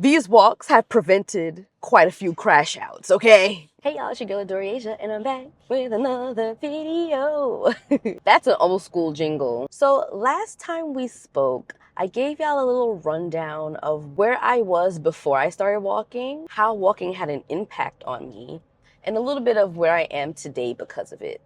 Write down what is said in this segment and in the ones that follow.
These walks have prevented quite a few crash outs, okay? Hey y'all, it's your girl Doriasia, and I'm back with another video. That's an old school jingle. So last time we spoke, I gave y'all a little rundown of where I was before I started walking, how walking had an impact on me, and a little bit of where I am today because of it.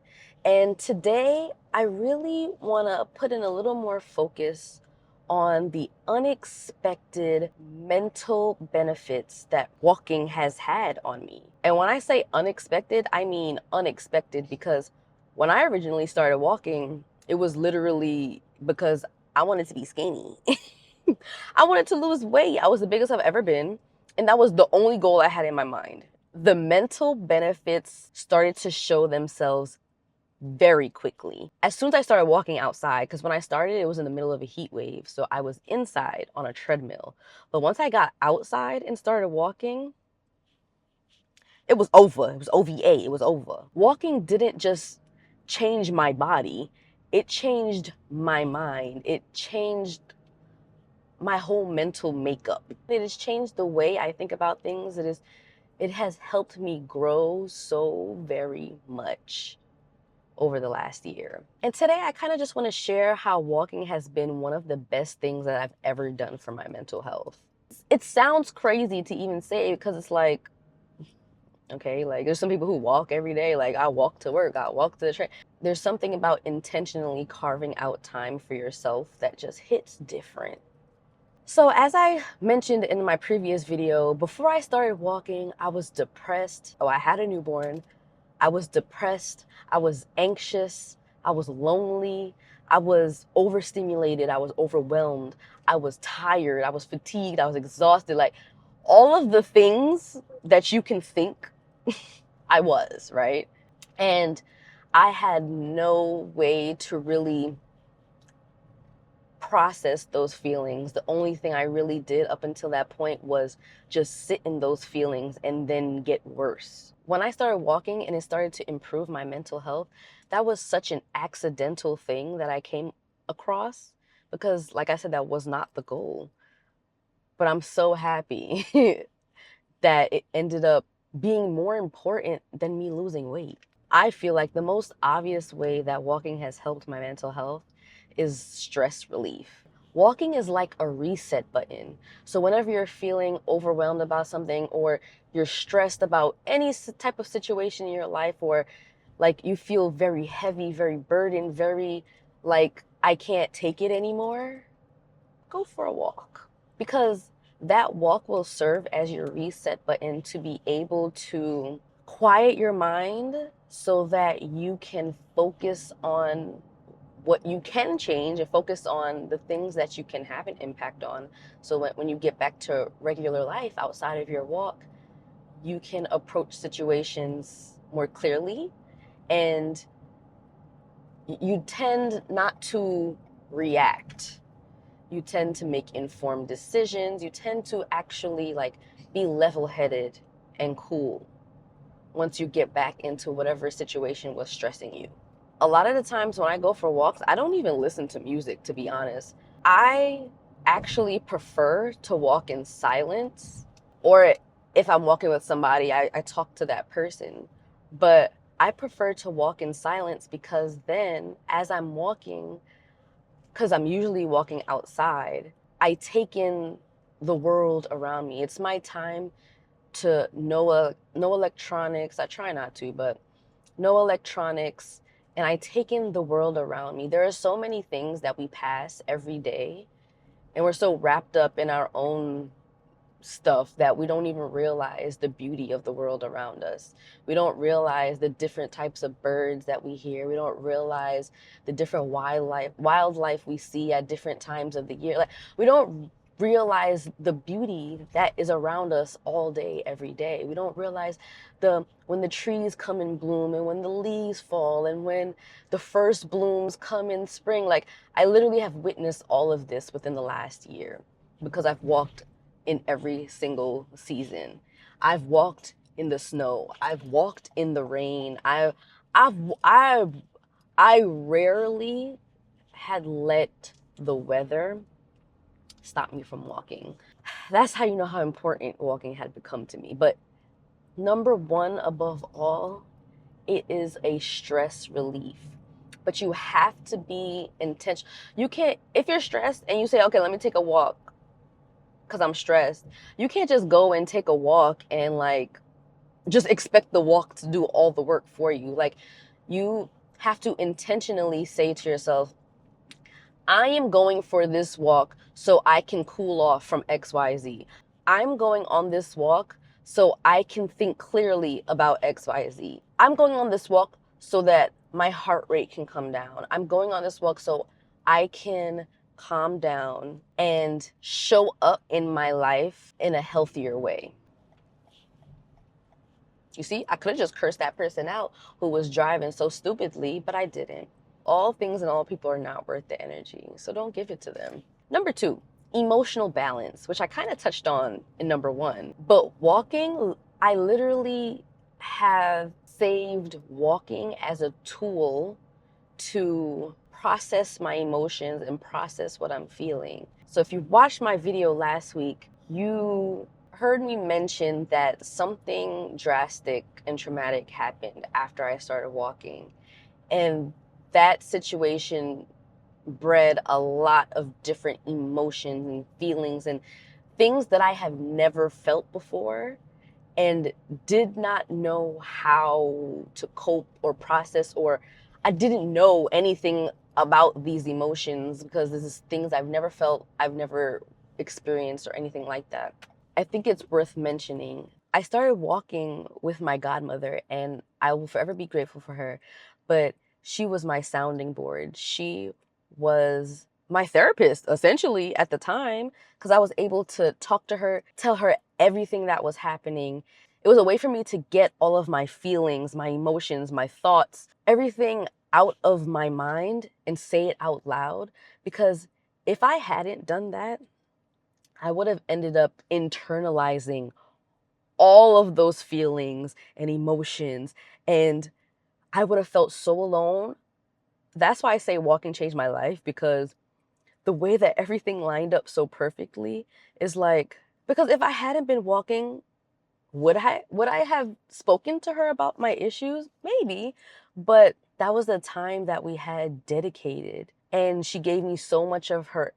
And today, I really want to put in a little more focus on the unexpected mental benefits that walking has had on me. And when I say unexpected, I mean unexpected because when I originally started walking, it was literally because I wanted to be skinny. I wanted to lose weight. I was the biggest I've ever been, and that was the only goal I had in my mind. The mental benefits started to show themselves very quickly. As soon as I started walking outside, because when I started, it was in the middle of a heat wave, so I was inside on a treadmill. But once I got outside and started walking, it was over. It was OVA. It was over. Walking didn't just change my body, it changed my mind. It changed my whole mental makeup. It has changed the way I think about things. It has helped me grow so very much over the last year. And today I kind of just want to share how walking has been one of the best things that I've ever done for my mental health. It sounds crazy to even say because it's like, okay, like there's some people who walk every day. Like I walk to work, I walk to the train. There's something about intentionally carving out time for yourself that just hits different. So as I mentioned in my previous video, before I started walking, I was depressed. Oh, I had a newborn. I was depressed, I was anxious, I was lonely, I was overstimulated, I was overwhelmed, I was tired, I was fatigued, I was exhausted. Like all of the things that you can think, I was, right? And I had no way to really process those feelings. The only thing I really did up until that point was just sit in those feelings and then get worse. When I started walking and it started to improve my mental health, that was such an accidental thing that I came across because, like I said, that was not the goal. But I'm so happy that it ended up being more important than me losing weight. I feel like the most obvious way that walking has helped my mental health is stress relief. Walking is like a reset button. So whenever you're feeling overwhelmed about something or you're stressed about any type of situation in your life, or like you feel very heavy, very burdened, very like I can't take it anymore, go for a walk. Because that walk will serve as your reset button to be able to quiet your mind so that you can focus on what you can change and focus on the things that you can have an impact on. So when you get back to regular life outside of your walk, you can approach situations more clearly and you tend not to react. You tend to make informed decisions. You tend to actually like be level-headed and cool once you get back into whatever situation was stressing you. A lot of the times when I go for walks, I don't even listen to music, to be honest. I actually prefer to walk in silence, or if I'm walking with somebody, I talk to that person. But I prefer to walk in silence because then as I'm walking, because I'm usually walking outside, I take in the world around me. It's my time to no electronics. I try not to, but no electronics, and I take in the world around me. There are so many things that we pass every day, and we're so wrapped up in our own stuff that we don't even realize the beauty of the world around us. We don't realize the different types of birds that we hear. We don't realize the different wildlife we see at different times of the year. Like we don't realize the beauty that is around us all day every day. We don't realize the when the trees come in bloom and when the leaves fall and when the first blooms come in spring. Like I literally have witnessed all of this within the last year because I've walked in every single season. I've walked in the snow. I've walked in the rain. I've I rarely had let the weather stop me from walking. That's how you know how important walking had become to me. But number one, above all, it is a stress relief. But you have to be intentional. You can't, if you're stressed and you say, okay, let me take a walk because I'm stressed, you can't just go and take a walk and like just expect the walk to do all the work for you. Like, you have to intentionally say to yourself, I am going for this walk so I can cool off from XYZ. I'm going on this walk so I can think clearly about XYZ. I'm going on this walk so that my heart rate can come down. I'm going on this walk so I can calm down and show up in my life in a healthier way. You see, I could have just cursed that person out who was driving so stupidly, but I didn't. All things and all people are not worth the energy, so don't give it to them. Number two, emotional balance, which I kind of touched on in number one. But walking, I literally have saved walking as a tool to process my emotions and process what I'm feeling. So if you watched my video last week, you heard me mention that something drastic and traumatic happened after I started walking. And that situation bred a lot of different emotions and feelings and things that I have never felt before and did not know how to cope or process, or I didn't know anything about these emotions because this is things I've never felt, I've never experienced or anything like that. I think it's worth mentioning. I started walking with my godmother and I will forever be grateful for her, but she was my sounding board. She was my therapist essentially at the time because I was able to talk to her, tell her everything that was happening. It was a way for me to get all of my feelings, my emotions, my thoughts, everything out of my mind and say it out loud. Because if I hadn't done that, I would have ended up internalizing all of those feelings and emotions, and I would have felt so alone. That's why I say walking changed my life, because the way that everything lined up so perfectly is like, because if I hadn't been walking, would I have spoken to her about my issues? Maybe, but that was the time that we had dedicated, and she gave me so much of her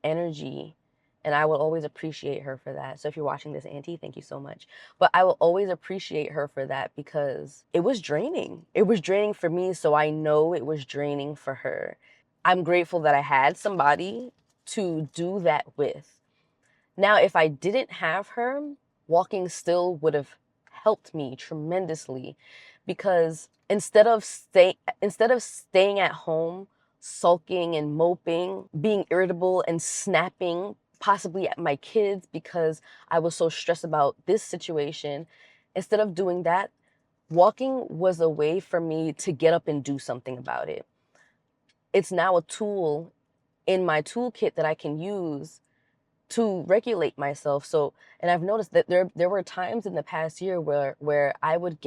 energy, and I will always appreciate her for that. So if you're watching this, Auntie, thank you so much. But I will always appreciate her for that because it was draining. It was draining for me, so I know it was draining for her. I'm grateful that I had somebody to do that with. Now, if I didn't have her, walking still would have helped me tremendously, because instead of staying at home, sulking and moping, being irritable and snapping possibly at my kids because I was so stressed about this situation, instead of doing that, walking was a way for me to get up and do something about it. It's now a tool in my toolkit that I can use to regulate myself. So, and I've noticed that there were times in the past year where I would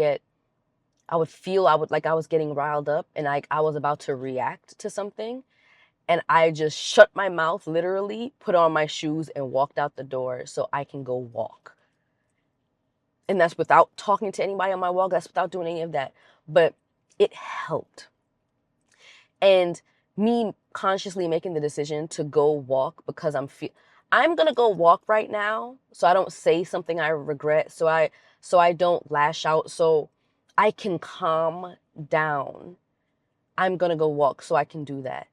feel like I was getting riled up and I was about to react to something, and I just shut my mouth, literally put on my shoes and walked out the door so I can go walk. And that's without talking to anybody on my walk. That's without doing any of that. But it helped. And me consciously making the decision to go walk because I'm gonna go walk right now so I don't say something I regret, so I don't lash out, so I can calm down. I'm gonna go walk so I can do that.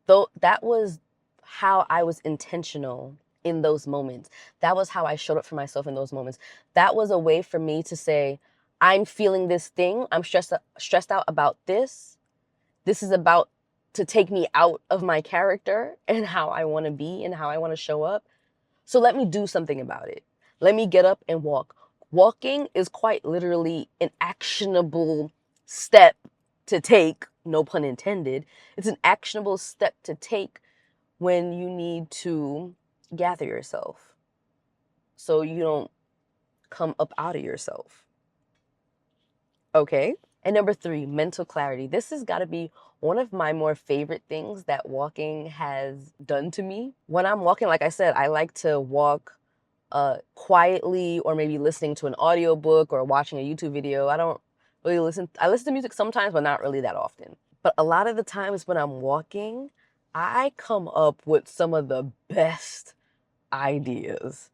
Though that was how I was intentional in those moments. That was how I showed up for myself in those moments. That was a way for me to say, I'm feeling this thing. I'm stressed out about this. This is about to take me out of my character and how I want to be and how I want to show up. So let me do something about it. Let me get up and walk. Walking is quite literally an actionable step to take, no pun intended. It's an actionable step to take when you need to gather yourself so you don't come up out of yourself. Okay? And number three, mental clarity. This has got to be one of my more favorite things that walking has done to me. When I'm walking, like I said, I like to walk quietly, or maybe listening to an audiobook or watching a YouTube video. I don't really listen. I listen to music sometimes, but not really that often. But a lot of the times when I'm walking, I come up with some of the best ideas,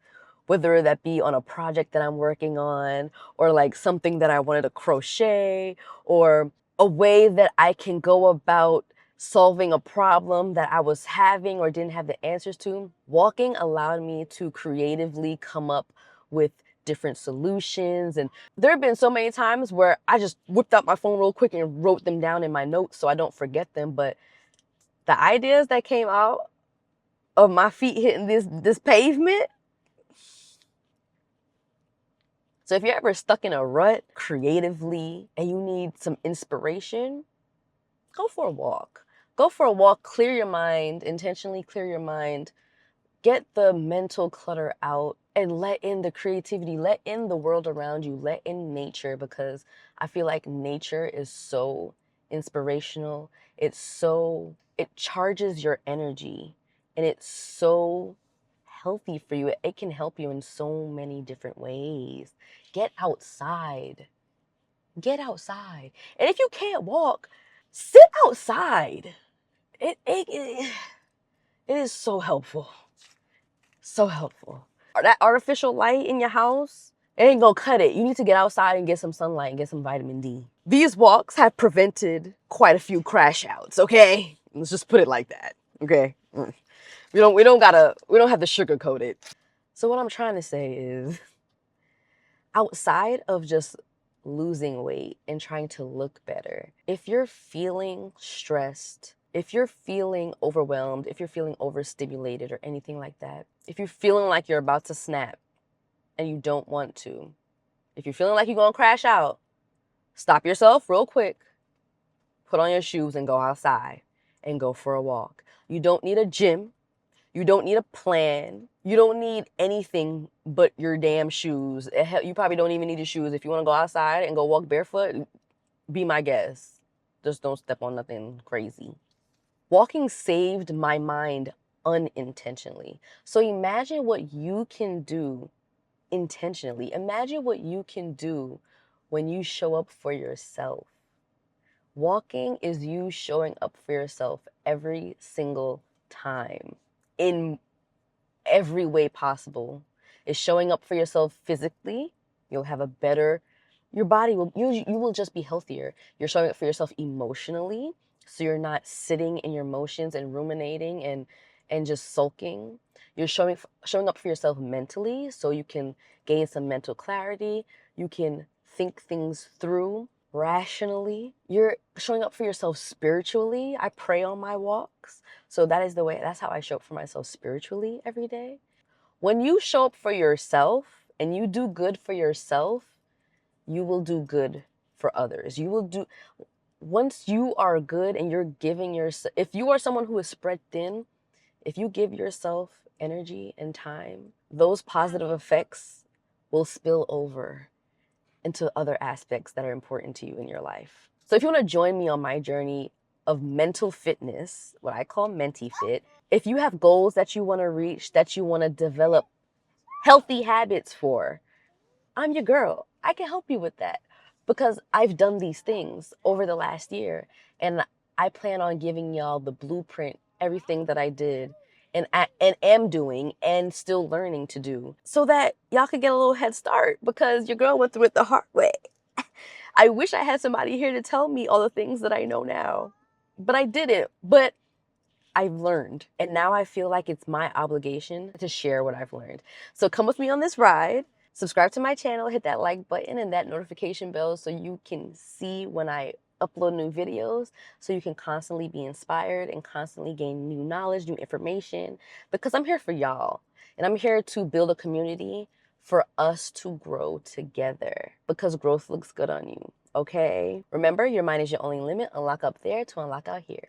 whether that be on a project that I'm working on, or like something that I wanted to crochet, or a way that I can go about solving a problem that I was having or didn't have the answers to. Walking allowed me to creatively come up with different solutions. And there have been so many times where I just whipped out my phone real quick and wrote them down in my notes so I don't forget them. But the ideas that came out of my feet hitting this pavement. So if you're ever stuck in a rut creatively and you need some inspiration, go for a walk. Go for a walk, clear your mind, intentionally clear your mind, get the mental clutter out, and let in the creativity, let in the world around you, let in nature, because I feel like nature is so inspirational. It charges your energy, and it's so healthy for you. It can help you in so many different ways. Get outside. Get outside. And if you can't walk, sit outside. It is so helpful. So helpful. That artificial light in your house, it ain't gonna cut it. You need to get outside and get some sunlight and get some vitamin D. These walks have prevented quite a few crash outs, okay? Let's just put it like that, okay? We don't have to sugarcoat it. So what I'm trying to say is, outside of just losing weight and trying to look better, if you're feeling stressed, if you're feeling overwhelmed, if you're feeling overstimulated or anything like that, if you're feeling like you're about to snap and you don't want to, if you're feeling like you're going to crash out, stop yourself real quick, put on your shoes and go outside and go for a walk. You don't need a gym. You don't need a plan. You don't need anything but your damn shoes. You probably don't even need your shoes. If you want to go outside and go walk barefoot, be my guest. Just don't step on nothing crazy. Walking saved my mind unintentionally. So imagine what you can do intentionally. Imagine what you can do when you show up for yourself. Walking is you showing up for yourself every single time in every way possible. It's showing up for yourself physically. You'll have a better, your body will, you will just be healthier. You're showing up for yourself emotionally, so you're not sitting in your emotions and ruminating and just sulking. You're showing up for yourself mentally, so you can gain some mental clarity. You can think things through rationally. You're showing up for yourself spiritually. I pray on my walks. So that's how I show up for myself spiritually every day. When you show up for yourself and you do good for yourself, you will do good for others. Once you are good and you're giving yourself, if you are someone who is spread thin, if you give yourself energy and time, those positive effects will spill over into other aspects that are important to you in your life. So if you want to join me on my journey of mental fitness, what I call Menti Fit, if you have goals that you want to reach, that you want to develop healthy habits for, I'm your girl. I can help you with that because I've done these things over the last year, and I plan on giving y'all the blueprint, everything that I did and am doing and still learning to do, so that y'all could get a little head start, because your girl went through it the hard way. I wish I had somebody here to tell me all the things that I know now, but I didn't. But I've learned, and now I feel like it's my obligation to share what I've learned. So come with me on this ride. Subscribe to my channel, hit that like button and that notification bell so you can see when I upload new videos, so you can constantly be inspired and constantly gain new knowledge, new information, because I'm here for y'all. And I'm here to build a community for us to grow together, because growth looks good on you, okay? Remember, your mind is your only limit. Unlock up there to unlock out here.